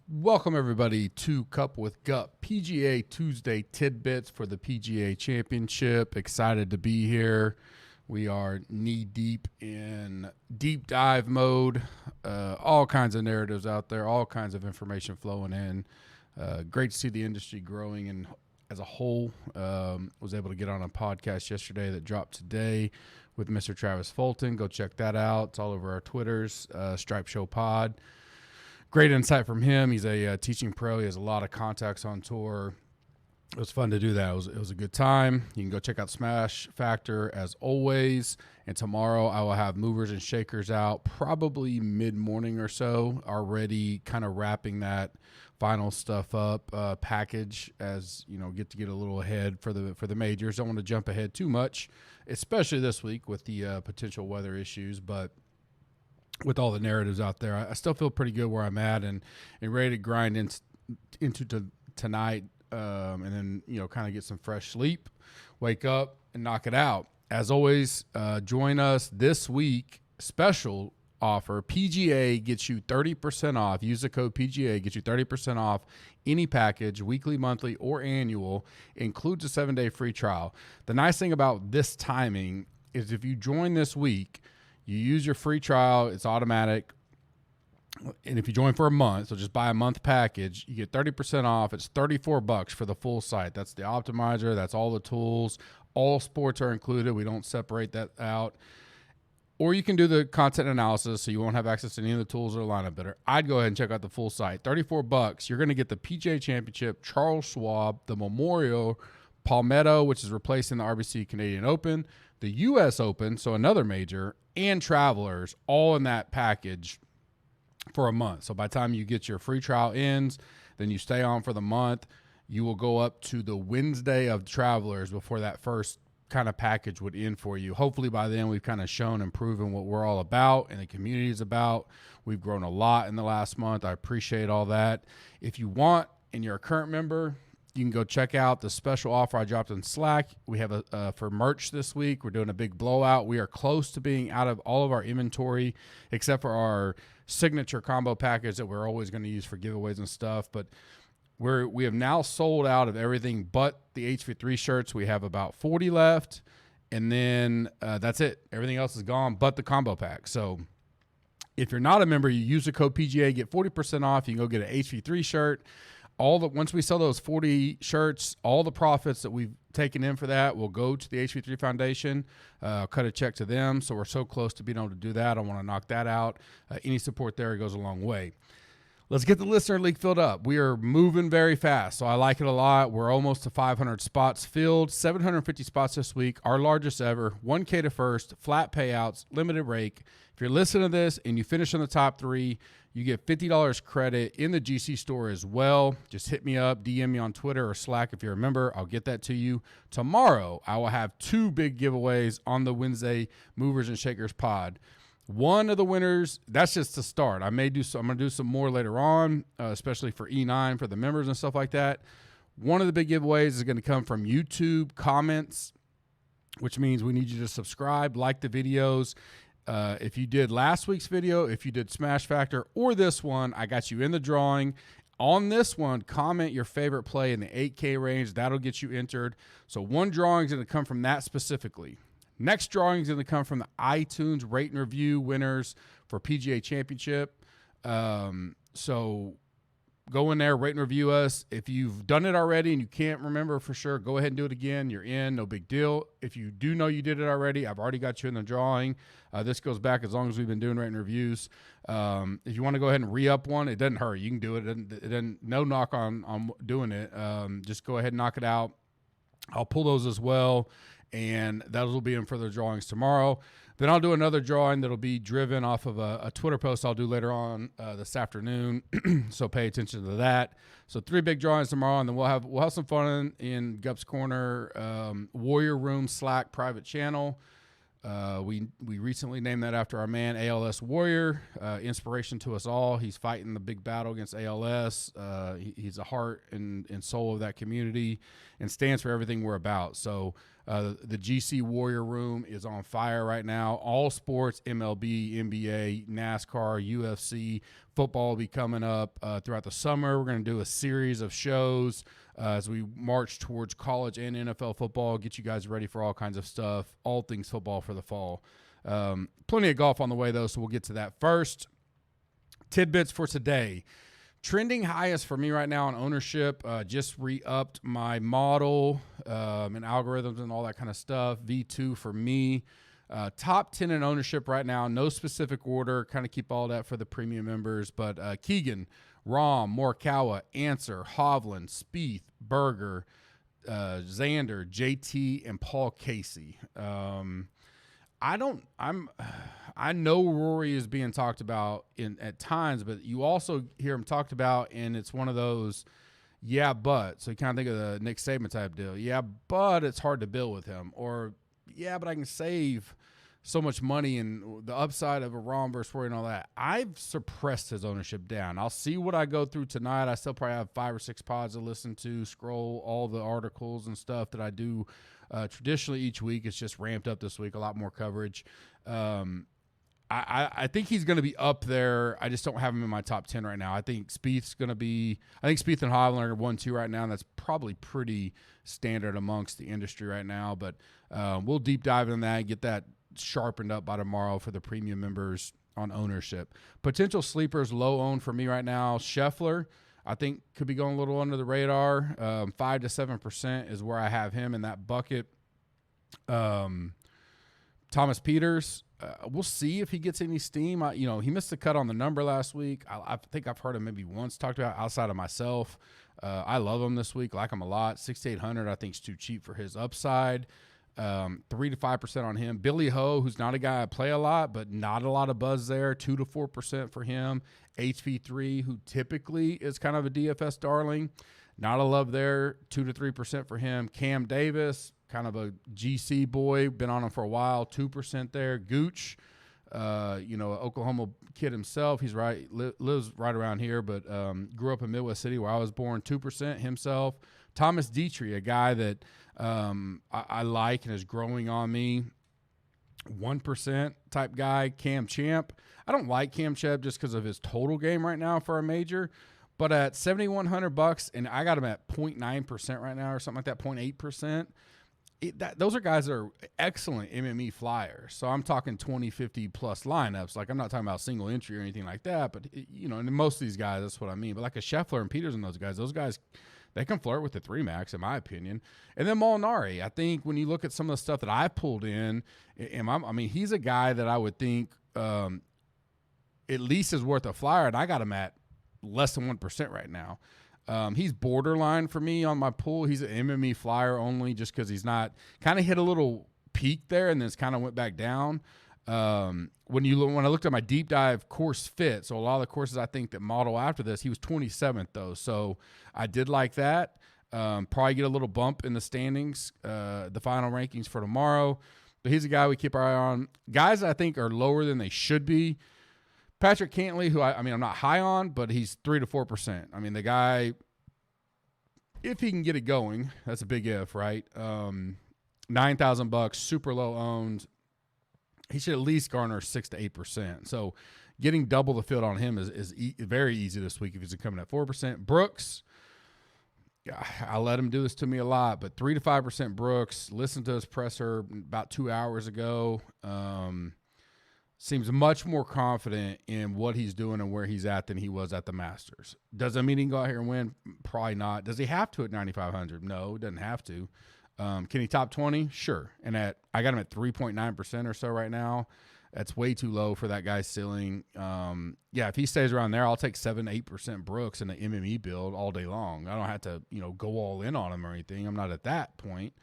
Welcome, everybody, to Cup with GUP, PGA Tuesday Tidbits for the PGA Championship. Excited to be here. We are knee-deep in deep dive mode. All kinds of narratives out there, all kinds of information flowing in. Great to see the industry growing and as a whole. Was able to get on a podcast yesterday that dropped today with Mr. Travis Fulton. Go check that out. It's all over our Twitters, Stripe Show Pod. Great insight from him. He's a teaching pro. He has a lot of contacts on tour. It was fun to do that. It was a good time. You can go check out Smash Factor as always. And tomorrow I will have movers and shakers out probably mid-morning or so, already kind of wrapping that final stuff up package as, you know, get a little ahead for the majors. Don't want to jump ahead too much, especially this week with the potential weather issues, but with all the narratives out there, I still feel pretty good where I'm at and ready to grind into tonight and then, you know, kind of get some fresh sleep, wake up, and knock it out. As always, join us this week. Special offer. PGA gets you 30% off. Use the code PGA. Gets you 30% off any package, weekly, monthly, or annual. Includes a 7-day free trial. The nice thing about this timing is if you join this week, you use your free trial, it's automatic. And if you join for a month, so just buy a month package, you get 30% off. It's $34 for the full site. That's the optimizer. That's all the tools. All sports are included. We don't separate that out. Or you can do the content analysis, so you won't have access to any of the tools or lineup better. I'd go ahead and check out the full site. $34. You're going to get the PGA Championship, Charles Schwab, the Memorial, Palmetto, which is replacing the RBC Canadian Open, the U.S. Open, so another major, and Travelers, all in that package for a month. So by the time you get your free trial ends, then you stay on for the month, you will go up to the Wednesday of Travelers before that first kind of package would end for you. Hopefully by then we've kind of shown and proven what we're all about and the community is about. We've grown a lot in the last month. I appreciate all that. If you want and you're a current member, you can go check out the special offer I dropped in Slack. We have for merch this week. We're doing a big blowout. We are close to being out of all of our inventory except for our signature combo package that we're always going to use for giveaways and stuff. But we have now sold out of everything but the HV3 shirts. We have about 40 left, and then that's it. Everything else is gone but the combo pack. So if you're not a member, you use the code PGA, get 40% off. You can go get an HV3 shirt. Once we sell those 40 shirts, all the profits that we've taken in for that will go to the HV3 Foundation. Cut a check to them. So we're so close to being able to do that. I want to knock that out. Any support there goes a long way. Let's get the listener league filled up. We are moving very fast, so I like it a lot. We're almost to 500 spots filled, 750 spots this week, our largest ever, 1K to first, flat payouts, limited rake. If you're listening to this and you finish in the top 3, you get $50 credit in the GC store as well. Just hit me up, DM me on Twitter or Slack if you're a member. I'll get that to you. Tomorrow, I will have 2 big giveaways on the Wednesday Movers and Shakers pod. One of the winners, that's just the start. I'm going to do some more later on, especially for E9 for the members and stuff like that. One of the big giveaways is going to come from YouTube comments, which means we need you to subscribe, like the videos. If you did last week's video, if you did Smash Factor or this one, I got you in the drawing. On this one, comment your favorite play in the 8K range. That'll get you entered. So one drawing is going to come from that specifically. Next drawing is going to come from the iTunes rate and review winners for PGA Championship. So go in there, rate and review us. If you've done it already and you can't remember for sure, go ahead and do it again. You're in, no big deal. If you do know you did it already, I've already got you in the drawing. This goes back as long as we've been doing rate and reviews. If you want to go ahead and re-up one, it doesn't hurt. You can do it. It doesn't no knock on doing it. Just go ahead and knock it out. I'll pull those as well, and those will be in further drawings tomorrow. Then I'll do another drawing that'll be driven off of a Twitter post I'll do later on this afternoon, so pay attention to that. So 3 big drawings tomorrow, and then we'll have some fun in Gup's Corner Warrior Room Slack private channel. We recently named that after our man ALS Warrior, inspiration to us all. He's fighting the big battle against ALS. He's the heart and soul of that community and stands for everything we're about. So The GC Warrior Room is on fire right now. All sports, MLB, NBA, NASCAR, UFC, football will be coming up throughout the summer. We're going to do a series of shows as we march towards college and NFL football, get you guys ready for all kinds of stuff, all things football for the fall. Plenty of golf on the way, though, so we'll get to that first. Tidbits for today. Trending highest for me right now on ownership. Just re-upped my model and algorithms and all that kind of stuff. V2 for me. Top 10 in ownership right now. No specific order. Kind of keep all that for the premium members. But Keegan, Rahm, Morikawa, Answer, Hovland, Spieth, Berger, Xander, JT, and Paul Casey. I know Rory is being talked about at times, but you also hear him talked about, and it's one of those, yeah, but. So you kind of think of the Nick Saban type deal. Yeah, but it's hard to build with him. Or, yeah, but I can save so much money and the upside of a Rahm versus Rory and all that. I've suppressed his ownership down. I'll see what I go through tonight. I still probably have 5 or 6 pods to listen to, scroll all the articles and stuff that I do traditionally each week. It's just ramped up this week, a lot more coverage. I think he's going to be up there. I just don't have him in my top 10 right now. I think Spieth's going to be – I think Spieth and Hovland are 1-2 right now, and that's probably pretty standard amongst the industry right now. But we'll deep dive in that and get that sharpened up by tomorrow for the premium members on ownership. Potential sleepers low owned for me right now. Scheffler, I think, could be going a little under the radar. 5 to 7% is where I have him in that bucket. Thomas Peters, we'll see if he gets any steam. He missed the cut on the number last week. I think I've heard him maybe once talked about outside of myself. I love him this week, like him a lot. 6,800 I think is too cheap for his upside. 3 to 5% on him. Billy Ho, who's not a guy I play a lot, but not a lot of buzz there. 2 to 4% for him. HV3, who typically is kind of a DFS darling, not a love there. 2 to 3% for him. Cam Davis, kind of a GC boy, been on him for a while. 2% there. Gooch, Oklahoma kid himself. He's lives right around here, but grew up in Midwest City where I was born. 2% himself. Thomas Dietrich, a guy that I like and is growing on me. 1% type guy. Cam Champ. I don't like Cam Champ just because of his total game right now for a major, but at $7,100, and I got him at 0.9% right now or something like that, 0.8%. Those are guys that are excellent MME flyers. So I'm talking 20, 50 plus lineups. Like, I'm not talking about single entry or anything like that, but and most of these guys, that's what I mean. But like a Scheffler and Peters and those guys, they can flirt with the 3 max, in my opinion. And then Molinari, I think when you look at some of the stuff that I pulled in, he's a guy that I would think at least is worth a flyer, and I got him at less than 1% right now. He's borderline for me on my pool. He's an MME flyer only just because he's not – kind of hit a little peak there and then it's kind of went back down. When I looked at my deep dive course fit, so a lot of the courses I think that model after this, he was 27th though. So I did like that. Probably get a little bump in the standings, the final rankings for tomorrow. But he's a guy we keep our eye on. Guys I think are lower than they should be. Patrick Cantley, who I'm not high on, but he's 3 to 4%. I mean, the guy, if he can get it going, that's a big if, right? $9,000, super low owned. He should at least garner 6 to 8%. So getting double the field on him is very easy this week if he's coming at 4%. Brooks, I let him do this to me a lot, but 3 to 5% Brooks. Listened to his presser about 2 hours ago. Seems much more confident in what he's doing and where he's at than he was at the Masters. Does that mean he can go out here and win? Probably not. Does he have to at 9,500? No, he doesn't have to. Can he top 20? Sure. And I got him at 3.9% or so right now. That's way too low for that guy's ceiling. If he stays around there, I'll take 7-8% Brooks in the MME build all day long. I don't have to, go all in on him or anything. I'm not at that point.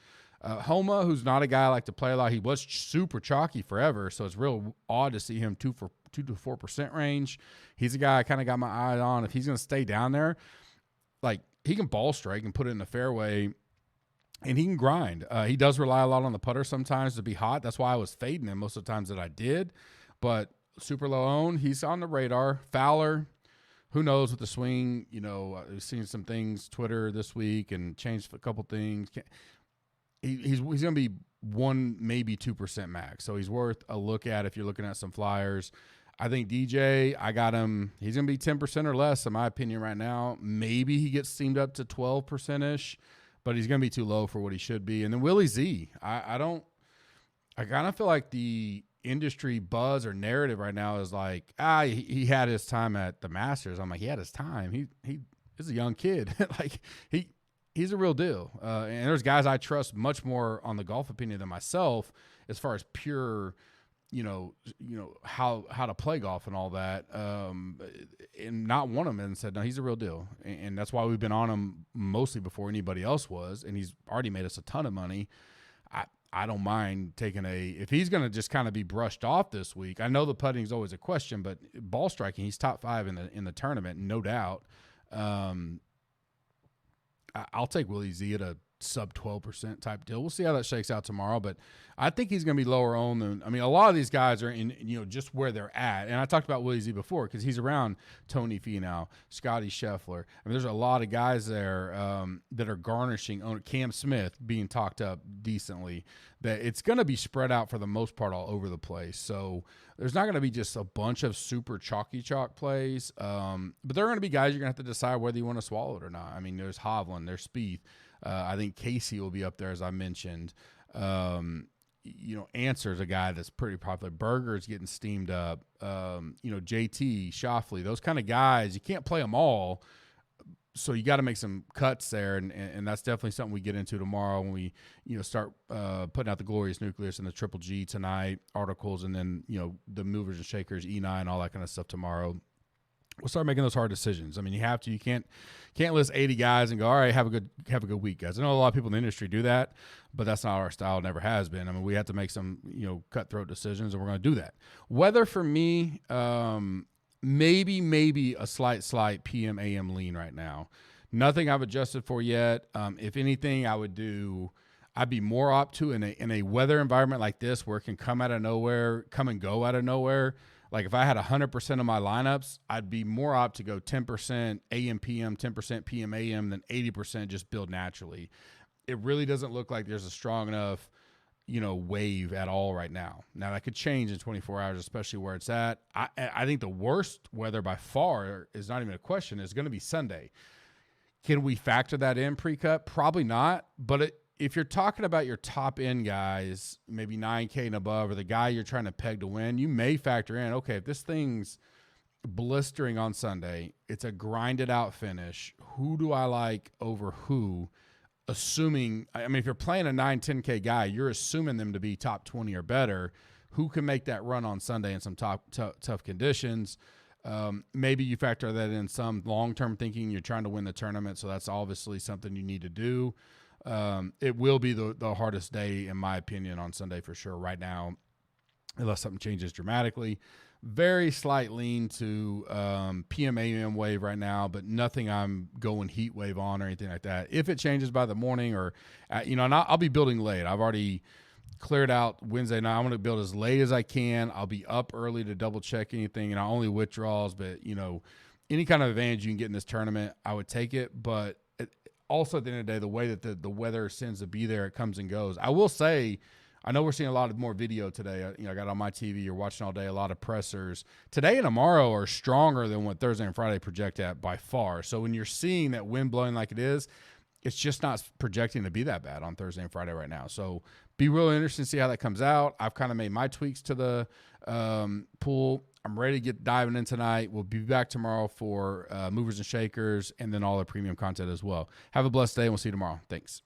Homa, who's not a guy I like to play a lot, he was super chalky forever, so it's real odd to see him 2 to 4% range. He's a guy I kind of got my eye on. If he's going to stay down there, like, he can ball strike and put it in the fairway, and he can grind. He does rely a lot on the putter sometimes to be hot. That's why I was fading him most of the times that I did. But super low owned, he's on the radar. Fowler, who knows with the swing? I've seen some things Twitter this week and changed a couple things. he's going to be 1, maybe 2% max. So he's worth a look at if you're looking at some flyers. I think DJ, I got him. He's going to be 10% or less, in my opinion, right now. Maybe he gets steamed up to 12%-ish, but he's going to be too low for what he should be. And then Willie Z, I kind of feel like the industry buzz or narrative right now is like, he had his time at the Masters. I'm like, he had his time. He is a young kid. Like he's a real deal. And there's guys I trust much more on the golf opinion than myself as far as pure, how to play golf and all that. And not one of them and said, no, he's a real deal. And that's why we've been on him mostly before anybody else was. And he's already made us a ton of money. I don't mind taking if he's going to just kind of be brushed off this week. I know the putting is always a question, but ball striking, he's top 5 in the tournament, no doubt. I'll take Willie Z at a sub 12% type deal. We'll see how that shakes out tomorrow, but I think he's going to be lower owned than, a lot of these guys are in, just where they're at. And I talked about Willie Z before because he's around Tony Finau, Scotty Scheffler. There's a lot of guys there that are garnishing. Cam Smith being talked up decently. That it's going to be spread out for the most part all over the place. So there's not going to be just a bunch of super chalky chalk plays, but there are going to be guys you're going to have to decide whether you want to swallow it or not. There's Hovland, there's Spieth. I think Casey will be up there, as I mentioned. Answer's a guy that's pretty popular. Berger's getting steamed up. JT, Schauffele, those kind of guys, you can't play them all. So you got to make some cuts there, and that's definitely something we get into tomorrow when we start putting out the glorious nucleus and the Triple G tonight articles, and then the movers and shakers, E9, all that kind of stuff tomorrow. We'll start making those hard decisions. You have to. You can't list 80 guys and go, all right, have a good week, guys. I know a lot of people in the industry do that, but that's not our style. It never has been. We have to make some cutthroat decisions, and we're going to do that. Weather for me, maybe a slight PM AM lean right now. Nothing I've adjusted for yet. If anything, I'd be more opt to in a weather environment like this where it can come out of nowhere, come and go out of nowhere. Like if I had 100% of my lineups, I'd be more opt to go 10% AM PM, 10% PM AM than 80% just build naturally. It really doesn't look like there's a strong enough, wave at all right now. Now that could change in 24 hours, especially where it's at. I think the worst weather by far is not even a question. It's going to be Sunday. Can we factor that in pre-cut? Probably not. But if you're talking about your top end guys, maybe 9K and above, or the guy you're trying to peg to win, you may factor in, okay, if this thing's blistering on Sunday, it's a grinded out finish. Who do I like over who? Assuming, if you're playing a 9, 10K guy, you're assuming them to be top 20 or better. Who can make that run on Sunday in some tough conditions? Maybe you factor that in some long-term thinking. You're trying to win the tournament, so that's obviously something you need to do. It will be the hardest day, in my opinion, on Sunday for sure right now, unless something changes dramatically. Very slight lean to PM AM wave right now, but nothing I'm going heat wave on or anything like that. If it changes by the morning or, and I'll be building late. I've already cleared out Wednesday night. I'm going to build as late as I can. I'll be up early to double check anything, and I only withdrawals, but, any kind of advantage you can get in this tournament, I would take it. But also at the end of the day, the way that the weather tends to be there, it comes and goes. I will say, I know we're seeing a lot of more video today. I got on my TV, you're watching all day, a lot of pressers. Today and tomorrow are stronger than what Thursday and Friday project at by far. So when you're seeing that wind blowing like it is, it's just not projecting to be that bad on Thursday and Friday right now. So be really interested to see how that comes out. I've kind of made my tweaks to the pool. I'm ready to get diving in tonight. We'll be back tomorrow for movers and shakers and then all the premium content as well. Have a blessed day, and we'll see you tomorrow. Thanks.